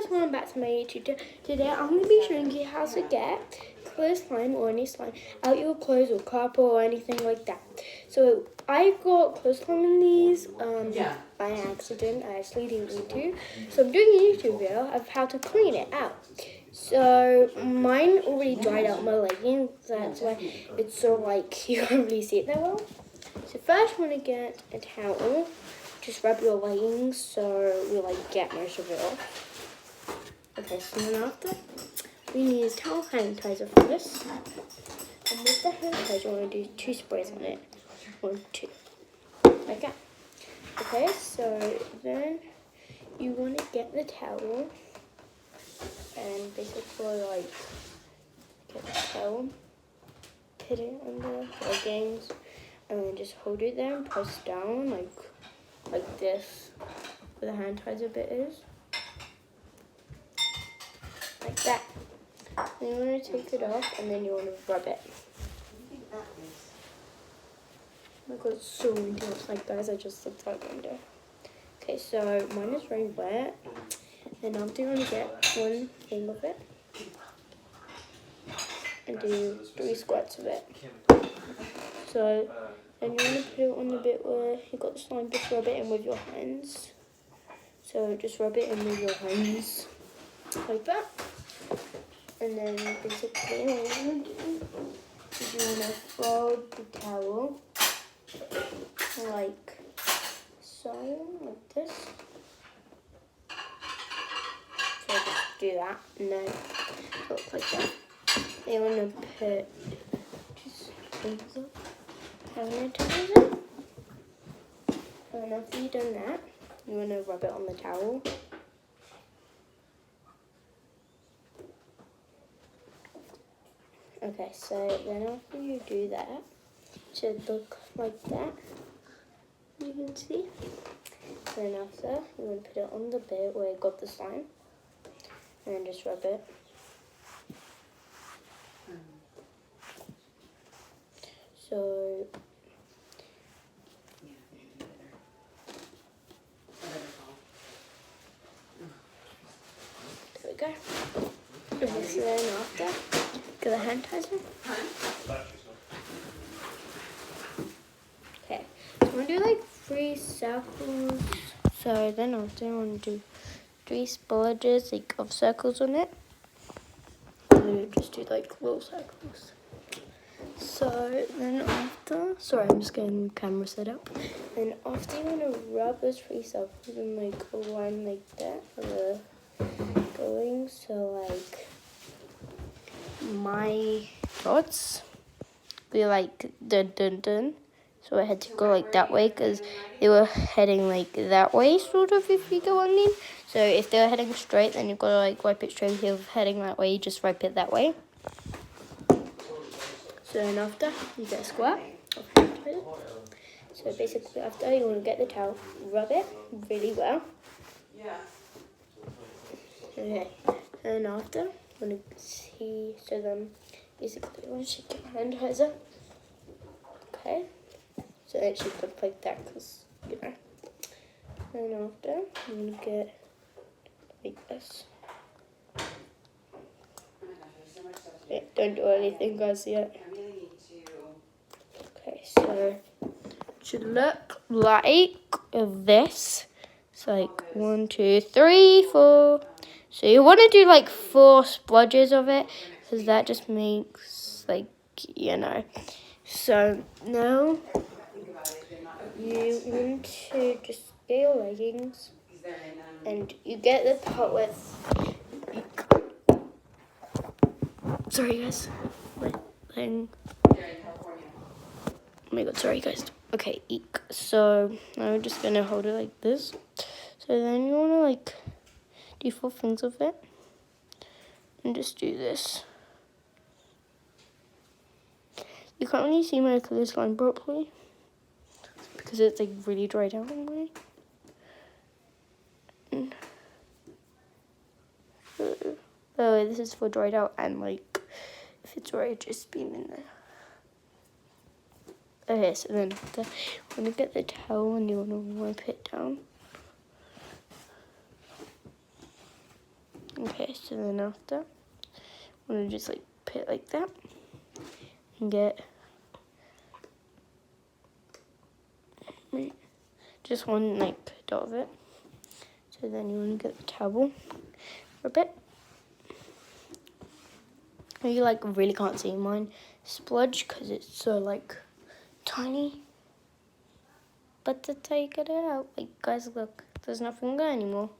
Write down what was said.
guys, welcome back to my YouTube. Today I'm going to be showing you how to get clear slime or any slime out your clothes or carpet or anything like that. So I got clear slime in these by accident. I actually didn't need to. So I'm doing a YouTube video of how to clean it out. So mine already dried out my leggings. That's why it's sort of like you can't really see it that well. So first you want to get a towel. Just rub your leggings so we like get most of it off. Okay, so then after we need a towel hand sanitizer for this. And with the hand sanitizer, you want to do 2 sprays on it. 1, 2. Like that. Okay, so then you want to get the towel and basically like get the towel, put it on the leggings, and then just hold it there and press down like this, where the hand sanitizer bit is. Like that. Then you want to take it off and then you want to rub it. Oh my god, it's so intense. Like guys, I just looked out the window. Okay, so mine is very wet. And after you want to get one thing of it and do 3 squirts of it. So and you want to put it on the bit where you got the slime, just rub it in with your hands. So just rub it in with your hands, like that. And then basically what you want to do is you want to fold the towel, like so, like this. So just do that, and then look like that. Then you want to put just things up. And after you've done that, you want to rub it on the towel. Okay, so then after you do that, it should look like that. You can see. Then after, you want to put it on the bit where you got the slime, and then just rub it. So there we go. And so then after, get the hand sanitizer. Okay, so I'm gonna do like 3 circles. So then after, I want to do 3 splodges like of circles on it. So just do like little circles. So then after, sorry, I'm just getting the camera set up. And after you want to rub those 3 circles and like a line like that for the going. So like my dots be like dun dun dun. So I had to go like that way because they were heading like that way, sort of, if you get what I mean. So if they were heading straight, then you've got to like wipe it straight. If you're heading that way, you just wipe it that way. So then after, you get a squirt of hand sanitizer. So basically after, you want to get the towel, rub it really well. Okay, and after, you want to see, so then basically you want to get your hand sanitizer. Okay, so it should look like that because, you know. And after, I'm going to get like this. Yeah, don't do anything guys yet. Okay, so it should look like this. It's like 1, 2, 3, 4. So you want to do like 4 splodges of it because that just makes like, you know. So now you want to just get your leggings and you get the part with, sorry guys, my thing. Oh my god, sorry guys. Okay, eek. So I'm just gonna hold it like this. So then you wanna like do 4 things of it and just do this. You can't really see my clear slime properly because it's like really dried out in a way. Oh, this is for dried out and like if it's already just been in there. Okay, so then you want to get the towel and you want to wipe it down. Okay, so then after, I'm gonna just like put it like that and get just one like dot of it. So then you want to get the towel, rub it. You like really can't see mine splodge because it's so like tiny. But that's how you get it out. Like guys, look, there's nothing there anymore.